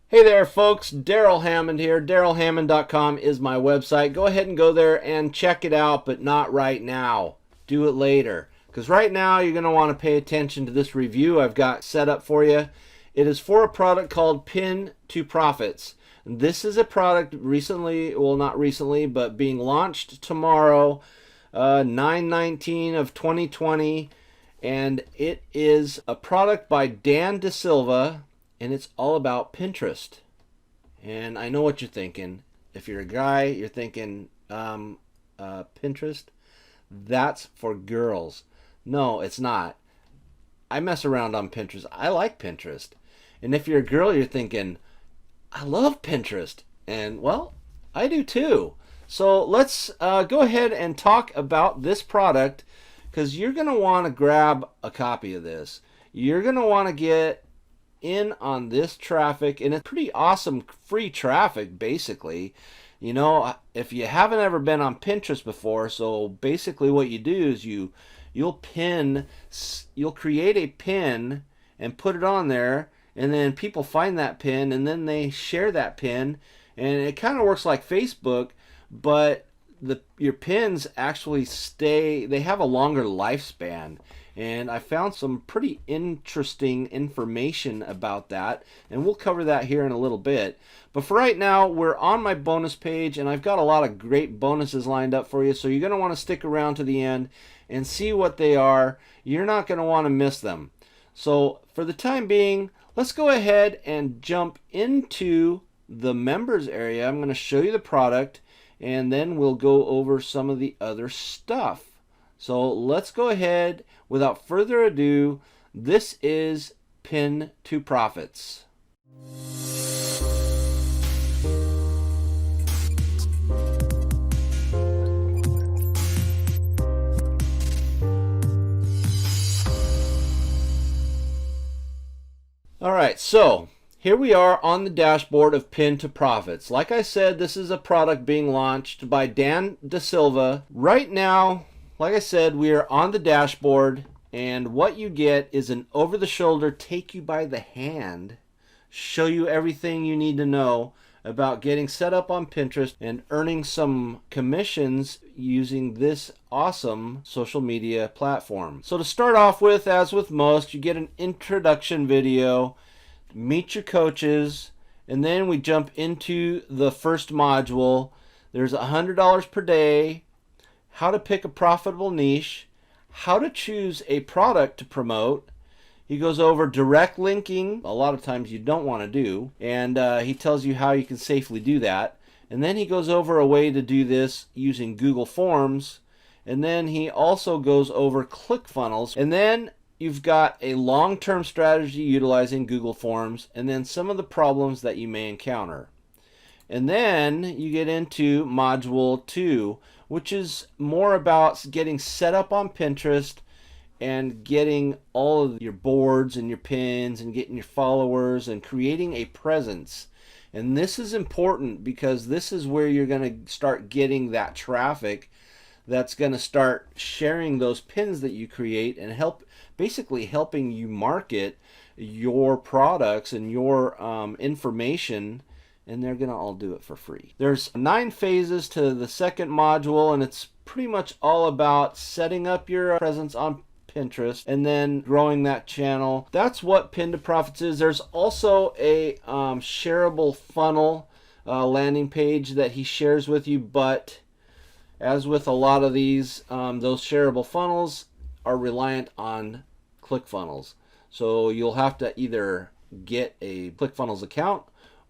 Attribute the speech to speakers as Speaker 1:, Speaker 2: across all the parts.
Speaker 1: Hey there folks, Darrell Hammond here. DarrellHammond.com is my website. Go ahead and go there and check it out, but not right now. Do it later. Because right now you're going to want to pay attention to this review I've got set up for you. It is for a product called Pin to Profits. This is a product recently, well not recently, but being launched tomorrow, 9/19 of 2020. And it is a product by Dan DeSilva. And it's all about Pinterest. And I know what you're thinking. If you're a guy, you're thinking, Pinterest? That's for girls. No, it's not. I mess around on Pinterest. I like Pinterest. And if you're a girl, you're thinking, I love Pinterest. And, well, I do too. So let's go ahead and talk about this product, because you're going to want to grab a copy of this. You're going to want to get in on this traffic, and it's pretty awesome free traffic basically. You know, if you haven't ever been on Pinterest before, so basically what you do is you'll create a pin and put it on there, and then people find that pin and then they share that pin, and it kind of works like Facebook, but your pins actually they have a longer lifespan. And I found some pretty interesting information about that, and we'll cover that here in a little bit. But for right now, we're on my bonus page, and I've got a lot of great bonuses lined up for you, so you're going to want to stick around to the end and see what they are. You're not going to want to miss them. So for the time being, let's go ahead and jump into the members area. I'm going to show you the product, and then we'll go over some of the other stuff. So let's go ahead. Without further ado, this is Pin to Profits. Alright, so here we are on the dashboard of Pin to Profits. Like I said, this is a product being launched by Dan DeSilva. Right now, like I said, we are on the dashboard, and what you get is an over-the-shoulder, take you by the hand, show you everything you need to know about getting set up on Pinterest and earning some commissions using this awesome social media platform. So to start off with, as with most, you get an introduction video, meet your coaches, and then we jump into the first module. There's $100 per day, how to pick a profitable niche, how to choose a product to promote. He goes over direct linking, a lot of times you don't want to do, and he tells you how you can safely do that. And then he goes over a way to do this using Google Forms, and then he also goes over ClickFunnels, and then you've got a long-term strategy utilizing Google Forms, and then some of the problems that you may encounter. And then you get into Module 2, which is more about getting set up on Pinterest and getting all of your boards and your pins and getting your followers and creating a presence. And this is important because this is where you're going to start getting that traffic that's going to start sharing those pins that you create and basically helping you market your products and your information. And they're going to all do it for free. There's 9 phases to the second module, and it's pretty much all about setting up your presence on Pinterest and then growing that channel. That's what Pin to Profits is. There's also a shareable funnel landing page that he shares with you, but as with a lot of these, those shareable funnels are reliant on ClickFunnels. So you'll have to either get a ClickFunnels account,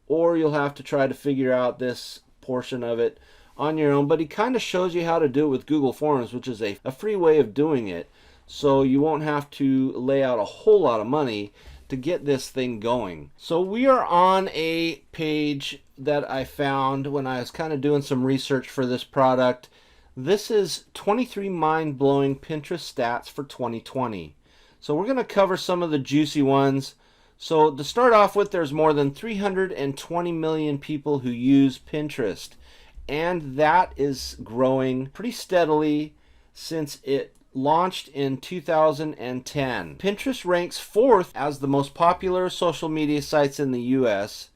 Speaker 1: or you'll have to try to figure out this portion of it on your own. But he kind of shows you how to do it with Google Forms, which is a free way of doing it. So you won't have to lay out a whole lot of money to get this thing going. So we are on a page that I found when I was kind of doing some research for this product. This is 23 mind-blowing Pinterest stats for 2020. So we're going to cover some of the juicy ones. So to start off with, there's more than 320 million people who use Pinterest, and that is growing pretty steadily since it launched in 2010. Pinterest ranks 4th as the most popular social media sites in the US,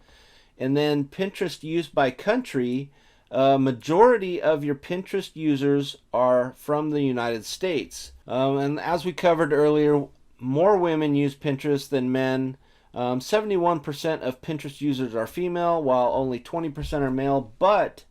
Speaker 1: And then Pinterest used by country, majority of your Pinterest users are from the United States. And as we covered earlier, more women use Pinterest than men. 71% of Pinterest users are female, while only 20% are male, but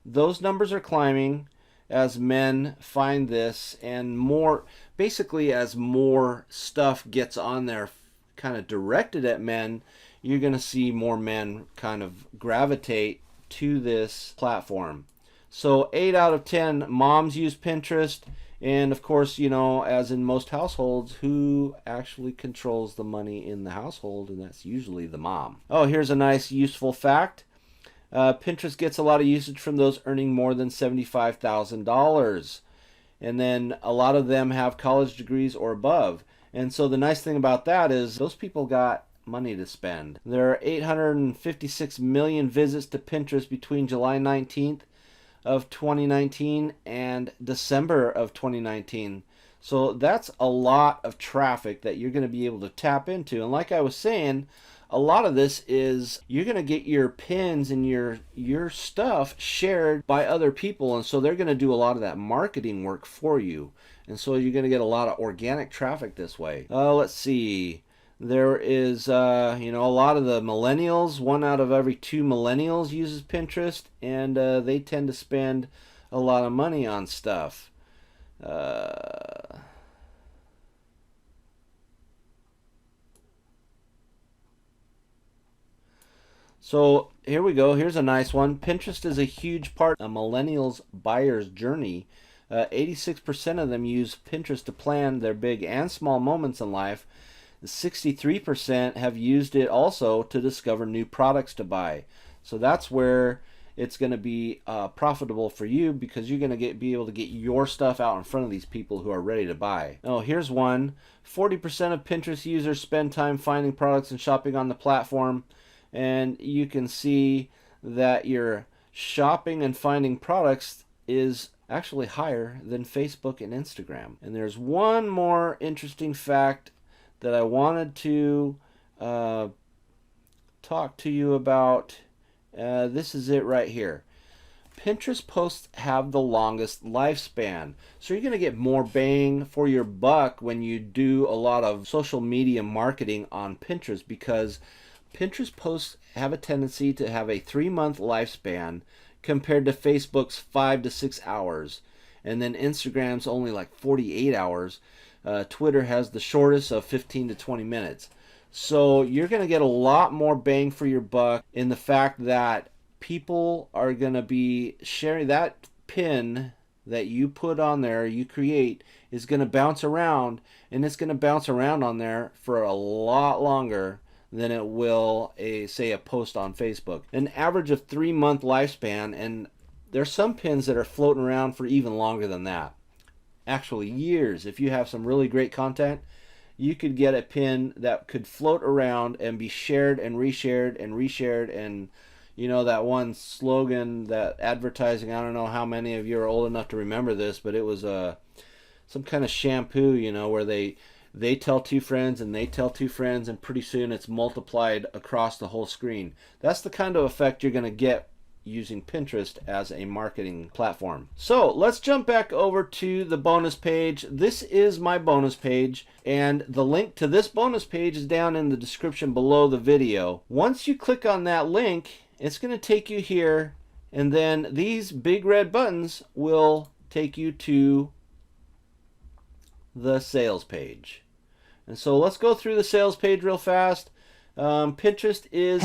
Speaker 1: those numbers are climbing as men find this, and more, basically as more stuff gets on there kind of directed at men, you're going to see more men kind of gravitate to this platform. So 8 out of 10 moms use Pinterest. And of course, you know, as in most households, who actually controls the money in the household? And that's usually the mom. Oh, here's a nice useful fact. Pinterest gets a lot of usage from those earning more than $75,000. And then a lot of them have college degrees or above. And so the nice thing about that is those people got money to spend. There are 856 million visits to Pinterest between July 19th of 2019 and December of 2019. So that's a lot of traffic that you're going to be able to tap into. And like I was saying, a lot of this is you're going to get your pins and your stuff shared by other people, and so they're going to do a lot of that marketing work for you. And so you're going to get a lot of organic traffic this way. Let's see. There is, you know, a lot of the millennials, 1 out of every 2 millennials uses Pinterest, and they tend to spend a lot of money on stuff. So here we go. Here's a nice one. Pinterest is a huge part of a millennials buyer's journey. 86% of them use Pinterest to plan their big and small moments in life. 63% have used it also to discover new products to buy. So that's where it's going to be profitable for you, because you're going to be able to get your stuff out in front of these people who are ready to buy. Oh, here's one. 40% of Pinterest users spend time finding products and shopping on the platform. And you can see that your shopping and finding products is actually higher than Facebook and Instagram. And there's one more interesting fact that I wanted to talk to you about. This is it right here. Pinterest posts have the longest lifespan. So you're going to get more bang for your buck when you do a lot of social media marketing on Pinterest, because Pinterest posts have a tendency to have a 3-month lifespan compared to Facebook's 5 to 6 hours. And then Instagram's only like 48 hours. Twitter has the shortest of 15 to 20 minutes. So you're going to get a lot more bang for your buck in the fact that people are going to be sharing that pin that you put on there, you create, is going to bounce around, and it's going to bounce around on there for a lot longer than it will say a post on Facebook. An average of 3-month lifespan, and there's some pins that are floating around for even longer than that. Actually years. If you have some really great content, you could get a pin that could float around and be shared and reshared and reshared. And you know that one slogan, that advertising, I don't know how many of you are old enough to remember this, but it was some kind of shampoo, you know, where they tell 2 friends and they tell 2 friends, and pretty soon it's multiplied across the whole screen. That's the kind of effect you're going to get using Pinterest as a marketing platform. So let's jump back over to the bonus page. This is my bonus page, and the link to this bonus page is down in the description below the video. Once you click on that link, it's going to take you here, and then these big red buttons will take you to the sales page. And so let's go through the sales page real fast. Pinterest is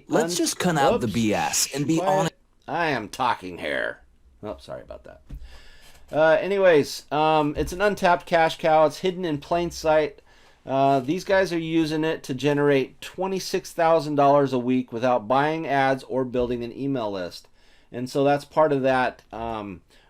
Speaker 2: let's just cut out the BS and be honest.
Speaker 1: I am talking here. Oh, sorry about that. Anyways, it's an untapped cash cow. It's hidden in plain sight. These guys are using it to generate $26,000 a week without buying ads or building an email list. And so that's part of that,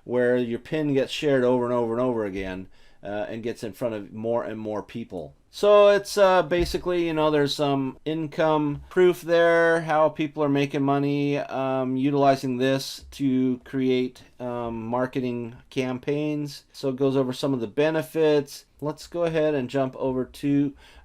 Speaker 1: where your pin gets shared over and over and over again, and gets in front of more and more people. So it's basically, you know, there's some income proof there, how people are making money utilizing this to create marketing campaigns. So it goes over some of the benefits. Let's go ahead and jump over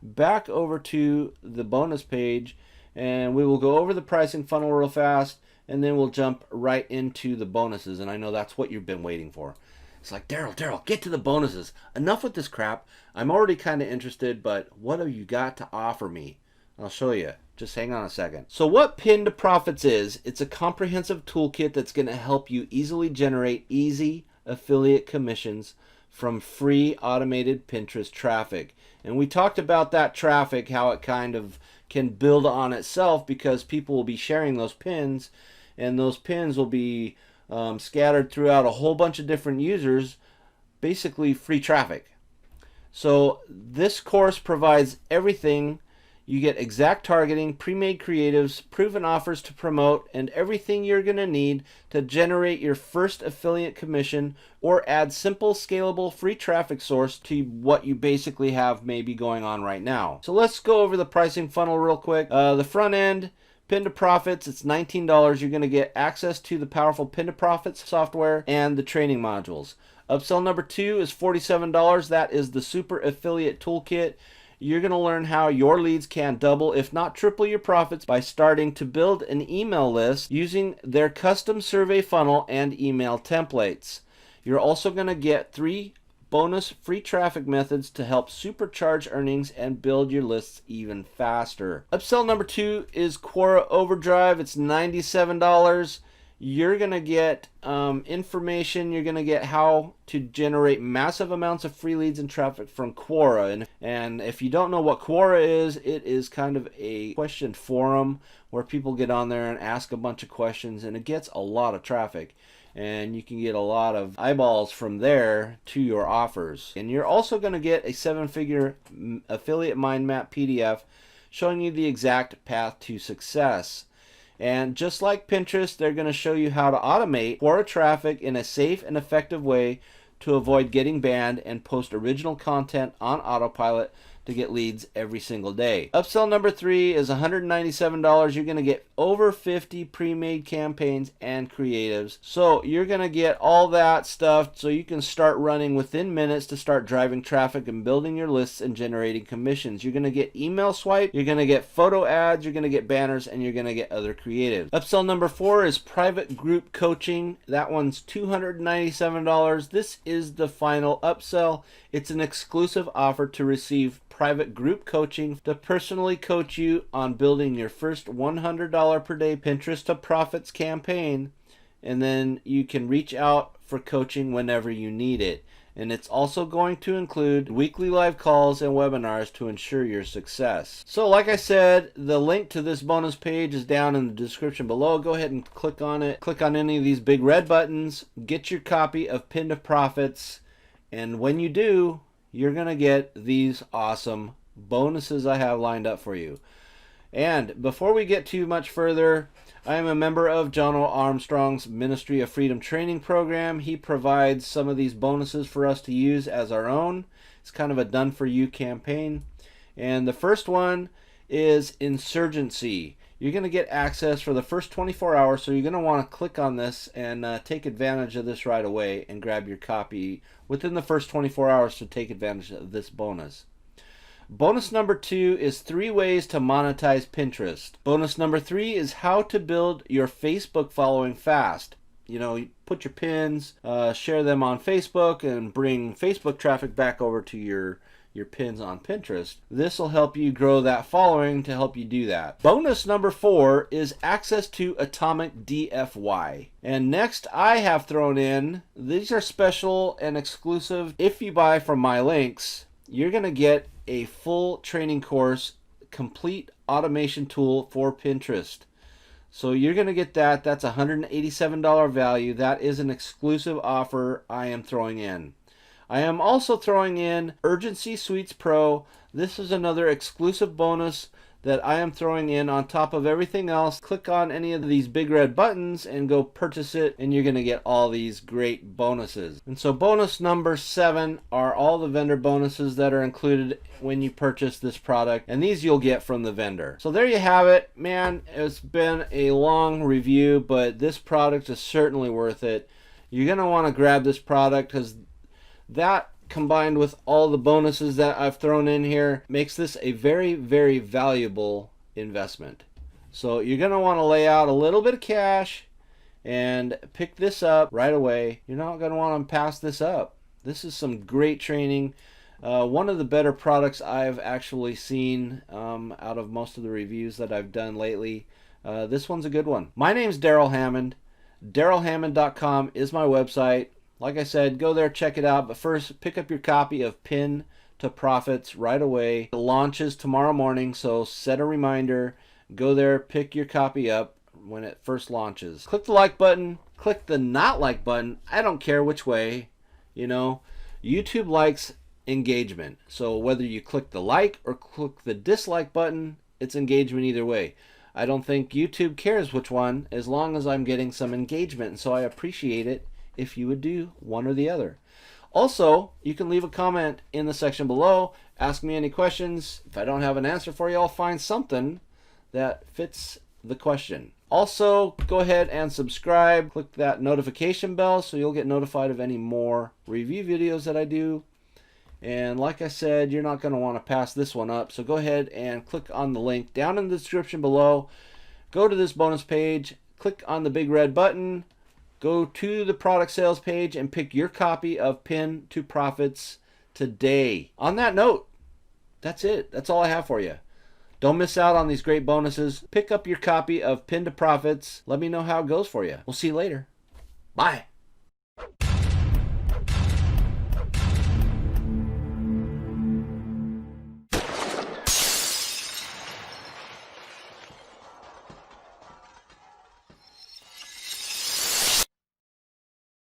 Speaker 1: back over to the bonus page. and we will go over the pricing funnel real fast, and then we'll jump right into the bonuses. And I know that's what you've been waiting for. It's like, Darrell, get to the bonuses. Enough with this crap. I'm already kind of interested, but what have you got to offer me? I'll show you. Just hang on a second. So what Pin to Profits is, it's a comprehensive toolkit that's going to help you easily generate easy affiliate commissions from free automated Pinterest traffic. And we talked about that traffic, how it kind of can build on itself because people will be sharing those pins, and those pins will be scattered throughout a whole bunch of different users, basically free traffic. So this course provides everything. You get exact targeting, pre-made creatives, proven offers to promote, and everything you're going to need to generate your first affiliate commission or add simple, scalable, free traffic source to what you basically have maybe going on right now. So let's go over the pricing funnel real quick. The front end, Pin to Profits, it's $19. You're going to get access to the powerful Pin to Profits software and the training modules. Upsell number 2 is $47. That is the Super Affiliate Toolkit. You're going to learn how your leads can double, if not triple, your profits by starting to build an email list using their custom survey funnel and email templates. You're also going to get 3 bonus free traffic methods to help supercharge earnings and build your lists even faster. Upsell number 2 is Quora Overdrive. It's $97. You're going to get information. You're going to get how to generate massive amounts of free leads and traffic from Quora. And if you don't know what Quora is, it is kind of a question forum where people get on there and ask a bunch of questions, and it gets a lot of traffic. And you can get a lot of eyeballs from there to your offers. And you're also going to get a 7-figure affiliate mind map PDF showing you the exact path to success. And just like Pinterest, they're going to show you how to automate Quora traffic in a safe and effective way to avoid getting banned and post original content on autopilot to get leads every single day. Upsell number 3 is $197. You're going to get over 50 pre-made campaigns and creatives. So you're going to get all that stuff so you can start running within minutes to start driving traffic and building your lists and generating commissions. You're going to get email swipe, you're going to get photo ads, you're going to get banners, and you're going to get other creatives. Upsell number 4 is private group coaching. That one's $297. This is the final upsell. It's an exclusive offer to receive private group coaching to personally coach you on building your first $100 per day Pinterest to Profits campaign, and then you can reach out for coaching whenever you need it. And it's also going to include weekly live calls and webinars to ensure your success. So like I said, the link to this bonus page is down in the description below. Go ahead and click on it. Click on any of these big red buttons. Get your copy of Pin to Profits. And when you do, you're going to get these awesome bonuses I have lined up for you. And before we get too much further, I am a member of John O. Armstrong's Ministry of Freedom training program. He provides some of these bonuses for us to use as our own. It's kind of a done-for-you campaign. And the first one is Insurgency. You're going to get access for the first 24 hours, so you're going to want to click on this and take advantage of this right away and grab your copy within the first 24 hours to take advantage of this bonus. Bonus number 2 is 3 ways to monetize Pinterest. Bonus number 3 is how to build your Facebook following fast. You know, you put your pins, share them on Facebook, and bring Facebook traffic back over to your pins on Pinterest. This will help you grow that following to help you do that. Bonus number 4 is access to Atomic DFY. And next I have thrown in, these are special and exclusive. If you buy from my links, you're going to get a full training course, complete automation tool for Pinterest. So you're going to get that. That's a $187 value. That is an exclusive offer I am throwing in. I am also throwing in Urgency Suites Pro. This is another exclusive bonus that I am throwing in on top of everything else. Click on any of these big red buttons and go purchase it, and you're going to get all these great bonuses. And so bonus number 7 are all the vendor bonuses that are included when you purchase this product, and these you'll get from the vendor. So there you have it. Man, it's been a long review, but this product is certainly worth it. You're going to want to grab this product because that, combined with all the bonuses that I've thrown in here, makes this a very, very valuable investment. So you're going to want to lay out a little bit of cash and pick this up right away. You're not going to want to pass this up. This is some great training. One of the better products I've actually seen out of most of the reviews that I've done lately. This one's a good one. My name's Darrell Hammond. DarrellHammond.com is my website. Like I said, go there, check it out. But first, pick up your copy of Pin to Profits right away. It launches tomorrow morning, so set a reminder. Go there, pick your copy up when it first launches. Click the like button, click the not like button. I don't care which way, you know. YouTube likes engagement. So whether you click the like or click the dislike button, it's engagement either way. I don't think YouTube cares which one, as long as I'm getting some engagement. And so I appreciate it if you would do one or the other. Also, you can leave a comment in the section below. Ask me any questions. If I don't have an answer for you, I'll find something that fits the question. Also, go ahead and subscribe. Click that notification bell so you'll get notified of any more review videos that I do. And like I said, you're not going to want to pass this one up. So go ahead and click on the link down in the description below. Go to this bonus page. Click on the big red button. Go to the product sales page and pick your copy of Pin to Profits today. On that note, that's it. That's all I have for you. Don't miss out on these great bonuses. Pick up your copy of Pin to Profits. Let me know how it goes for you. We'll see you later. Bye.